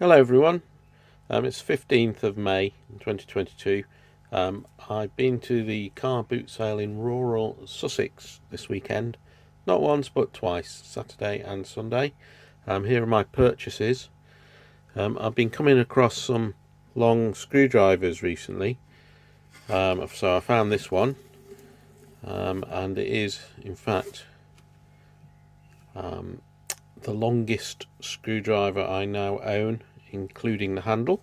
Hello everyone, it's 15th of May 2022. I've been to the car boot sale in rural Sussex this weekend, not once but twice, Saturday and Sunday. Here are my purchases. I've been coming across some long screwdrivers recently, so I found this one, and it is in fact the longest screwdriver I now own, including the handle,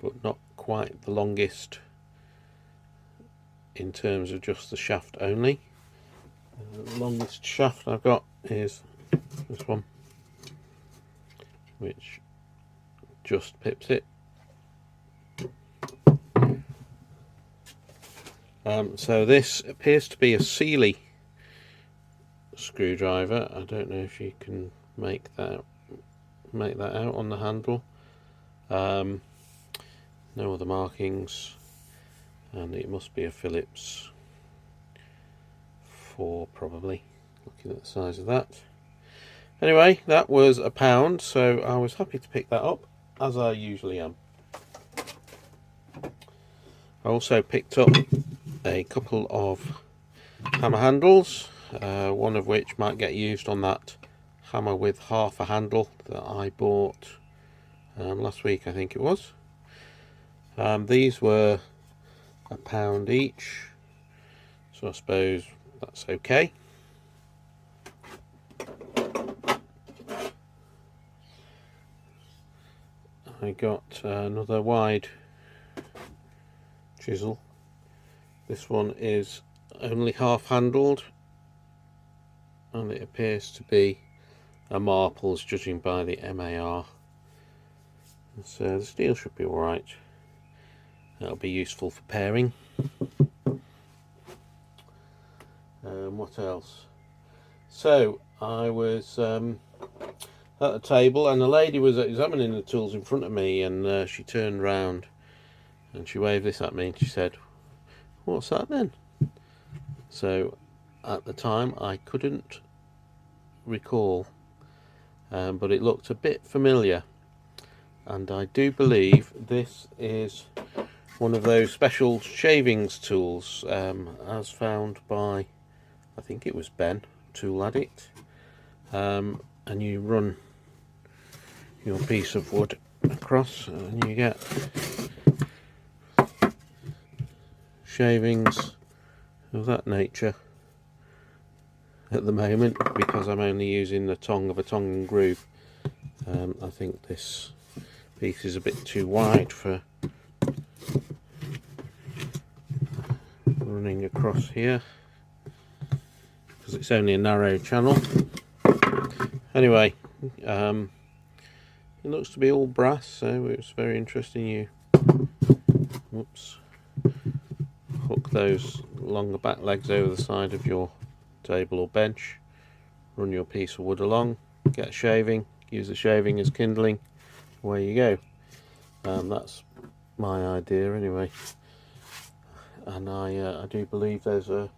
but not quite the longest in terms of just the shaft only. The longest shaft I've got is this one, which just pips it. So this appears to be a Sealy screwdriver. I don't know if you can make that out on the handle. No other markings, and it must be a Phillips 4 probably, looking at the size of that. Anyway, that was £1, so I was happy to pick that up, as I usually am. I also picked up a couple of hammer handles, one of which might get used on that hammer with half a handle that I bought last week, I think it was. These were £1 each, so I suppose that's okay. I got another wide chisel. This one is only half handled, and it appears to be a Marples, judging by the MAR. So the steel should be alright. That'll be useful for pairing. What else? So I was at the table, and the lady was examining the tools in front of me, and she turned round and she waved this at me and she said, "What's that then?" So at the time I couldn't recall, but it looked a bit familiar, and I do believe this is one of those special shavings tools, as found by, I think it was Ben, Tool Addict, and you run your piece of wood across and you get shavings of that nature. At the moment, because I'm only using the tongue of a tongue and groove, I think this piece is a bit too wide for running across here, because it's only a narrow channel. Anyway, it looks to be all brass, so it's very interesting. You hook those longer back legs over the side of your table or bench, run your piece of wood along, get shaving, use the shaving as kindling, away you go. That's my idea anyway, and I do believe there's a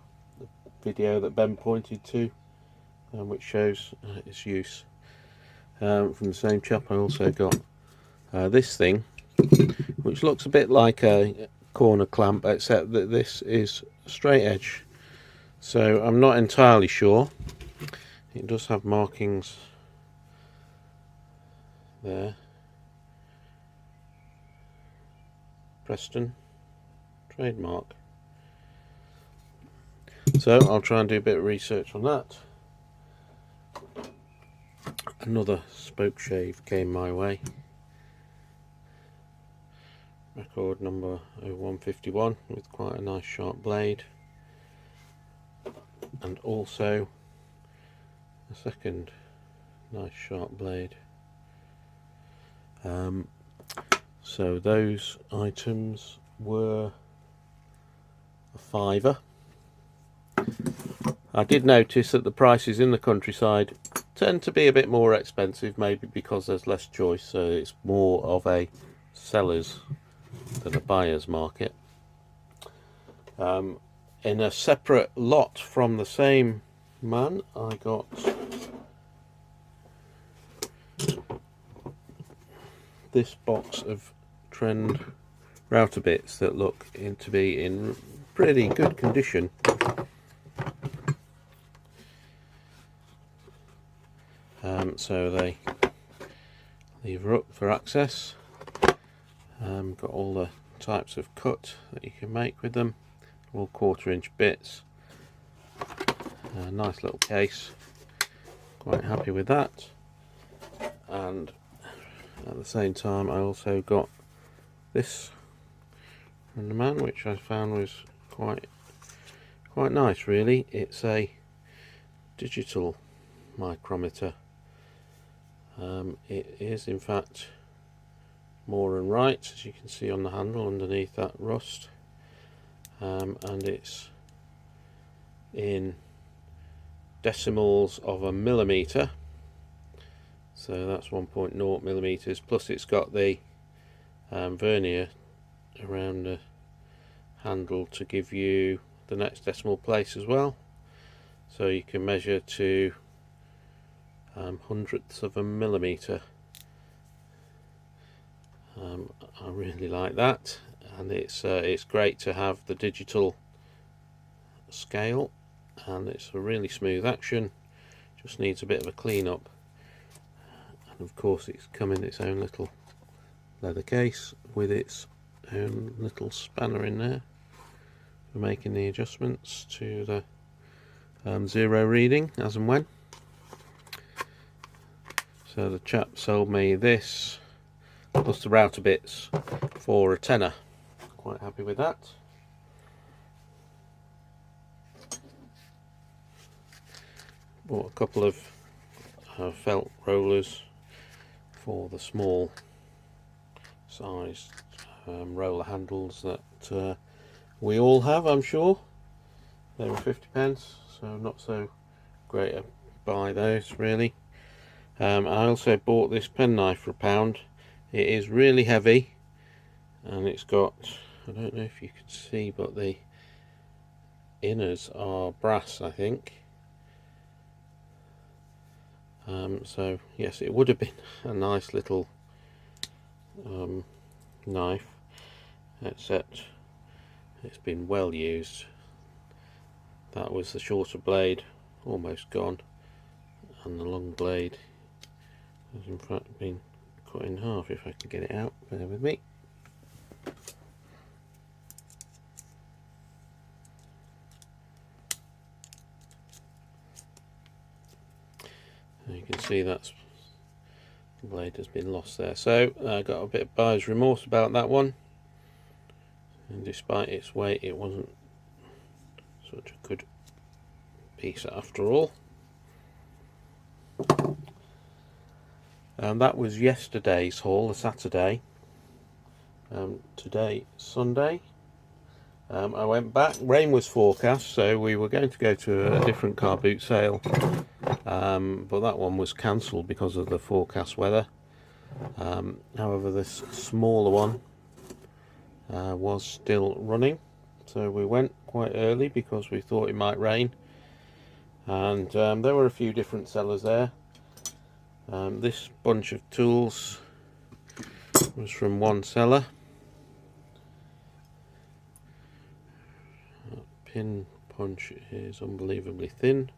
video that Ben pointed to, which shows its use, from the same chap. I also got this thing, which looks a bit like a corner clamp, except that this is straight edge, so I'm not entirely sure. It does have markings there, Preston trademark, so I'll try and do a bit of research on that. Another spoke shave came my way, record number 0151, with quite a nice sharp blade, and also a second nice sharp blade. So those items were £5. I did notice that the prices in the countryside tend to be a bit more expensive, maybe because there's less choice, so it's more of a seller's than a buyer's market. In a separate lot from the same man, I got this box of trend router bits that look to be in pretty good condition. So they lever up for access. Got all the types of cut that you can make with them, all 1/4 inch bits. Nice little case, quite happy with that. And at the same time I also got this from the man, which I found was quite nice really. It's a digital micrometer. It is in fact more and right, as you can see on the handle underneath that rust, and it's in decimals of a millimeter, so that's 1.0 millimeters, plus it's got the vernier around the handle to give you the next decimal place as well, so you can measure to hundredths of a millimeter. I really like that, and it's great to have the digital scale, and it's a really smooth action, just needs a bit of a clean up. And of course it's come in its own little leather case with its own little spanner in there for making the adjustments to the zero reading as and when. So the chap sold me this plus the router bits for a tenner. Quite happy with that. Bought a couple of felt rollers for the small sized roller handles that we all have, I'm sure. They were 50p, so not so great a buy those really. I also bought this penknife for £1. It is really heavy, and it's got, I don't know if you can see, but the inners are brass, I think. So yes, it would have been a nice little knife, except it's been well used. That was the shorter blade, almost gone, and the long blade has in fact been cut in half. If I can get it out, bear with me. You can see that's the blade has been lost there, so I got a bit of buyer's remorse about that one, and despite its weight it wasn't such a good piece after all. And that was yesterday's haul, the Saturday. Today, Sunday. I went back, rain was forecast, so we were going to go to a different car boot sale, but that one was cancelled because of the forecast weather. However, this smaller one was still running, so we went quite early because we thought it might rain, and there were a few different sellers there. This bunch of tools was from one seller. Pin punch is unbelievably thin.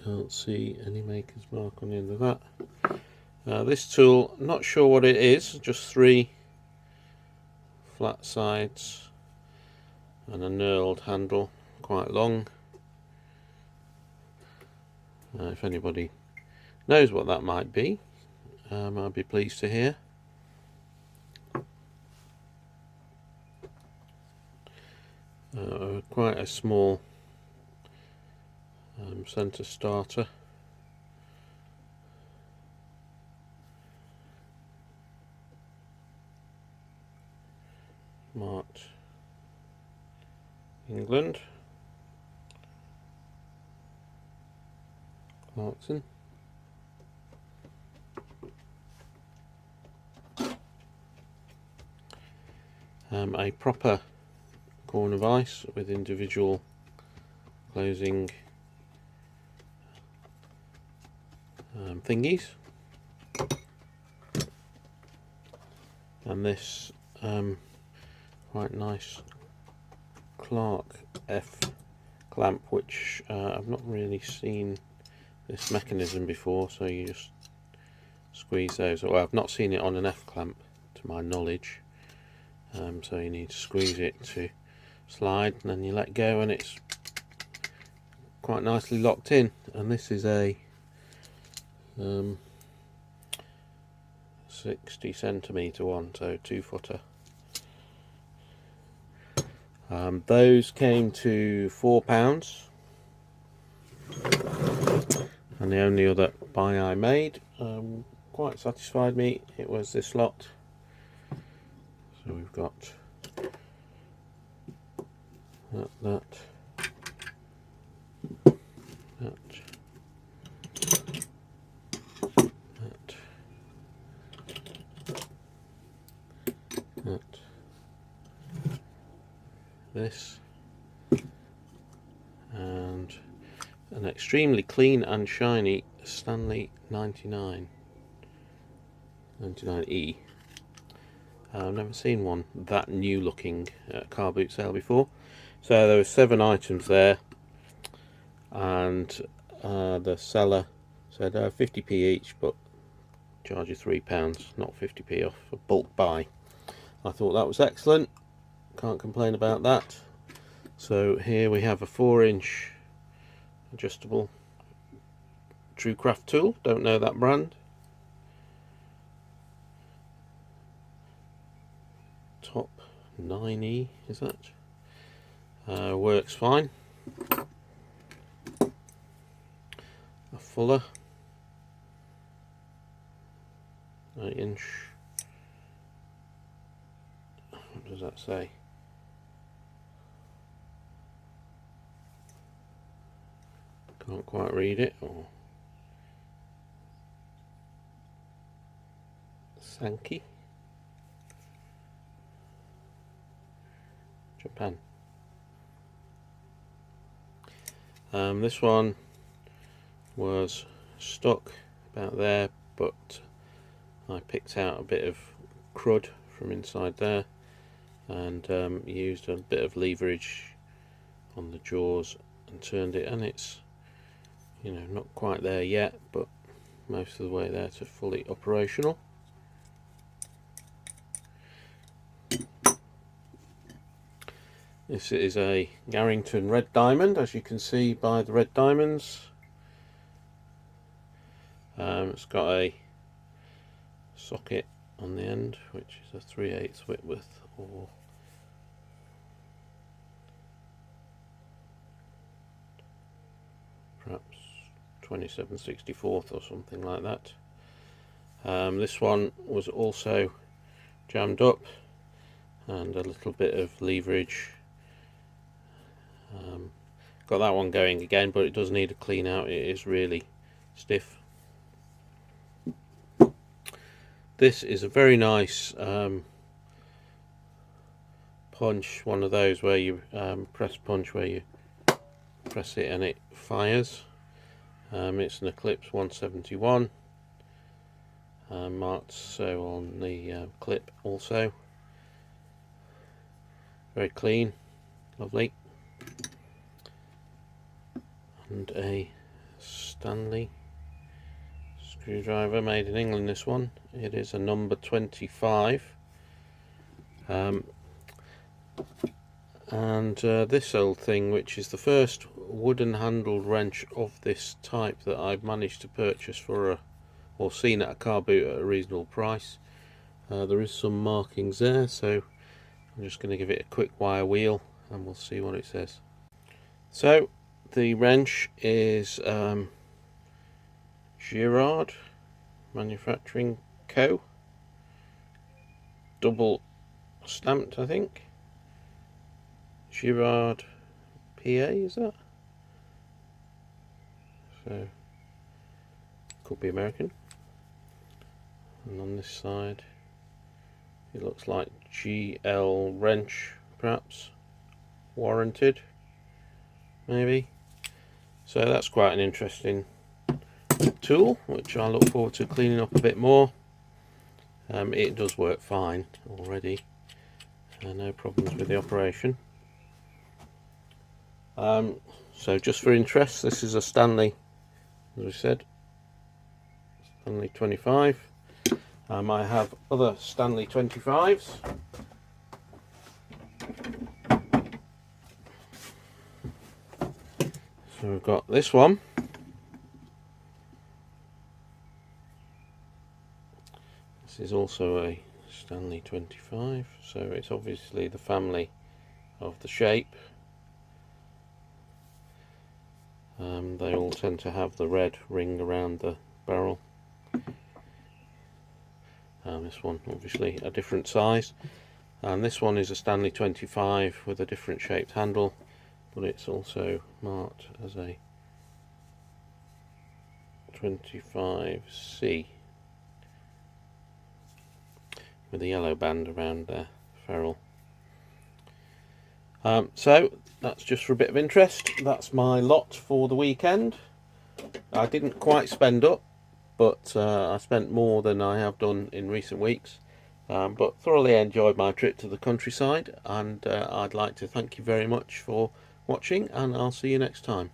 Can't see any maker's mark on the end of that. This tool, not sure what it is, just 3 flat sides and a knurled handle, quite long. If anybody knows what that might be, I'd be pleased to hear. Quite a small centre starter. Marked England. Clarkson. A proper corner vise with individual closing thingies, and this quite nice Clark F clamp, which I've not really seen this mechanism before, so you just squeeze those. Well, I've not seen it on an F clamp to my knowledge, so you need to squeeze it to slide, and then you let go and it's quite nicely locked in. And this is a 60cm one, so 2-footer. Those came to £4, and the only other buy I made quite satisfied me. It was this lot. So we've got that, this, and an extremely clean and shiny Stanley 99E. I've never seen one that new looking at a car boot sale before. So there were 7 items there, and the seller said 50p each, but charge you £3, not 50p off a bulk buy. I thought that was excellent, can't complain about that. So here we have a 4-inch adjustable Truecraft tool, don't know that brand. Top 9E, is that? Works fine. A Fuller 8-inch. What does that say? Can't quite read it. Or Sankey, Japan. This one was stuck about there, but I picked out a bit of crud from inside there and used a bit of leverage on the jaws and turned it, and it's, you know, not quite there yet, but most of the way there to fully operational. This is a Garrington red diamond, as you can see by the red diamonds. It's got a socket on the end, which is a 3/8 Whitworth, or perhaps 27/64 or something like that. This one was also jammed up, and a little bit of leverage. Got that one going again, but it does need a clean out. It is really stiff. This is a very nice punch, one of those where you press punch, where you press it and it fires. It's an Eclipse 171, marked so on the clip also. Very clean, lovely. And a Stanley screwdriver, made in England, this one. It is a number 25. And this old thing, which is the first wooden handled wrench of this type that I've managed to purchase for or seen at a car boot at a reasonable price. There is some markings there, so I'm just going to give it a quick wire wheel and we'll see what it says. So the wrench is Girard Manufacturing Co. Double stamped, I think. Girard PA, is that? So could be American. And on this side it looks like GL wrench, perhaps warranted, maybe. So that's quite an interesting tool, which I look forward to cleaning up a bit more. It does work fine already, no problems with the operation. So just for interest, this is a Stanley, as we said, Stanley 25. I have other Stanley 25s. So we've got this one. This is also a Stanley 25, so it's obviously the family of the shape. They all tend to have the red ring around the barrel. This one obviously a different size, and this one is a Stanley 25 with a different shaped handle, but it's also marked as a 25C with a yellow band around their ferrule. So that's just for a bit of interest. That's my lot for the weekend. I didn't quite spend up, but I spent more than I have done in recent weeks. But thoroughly enjoyed my trip to the countryside, and I'd like to thank you very much for watching, and I'll see you next time.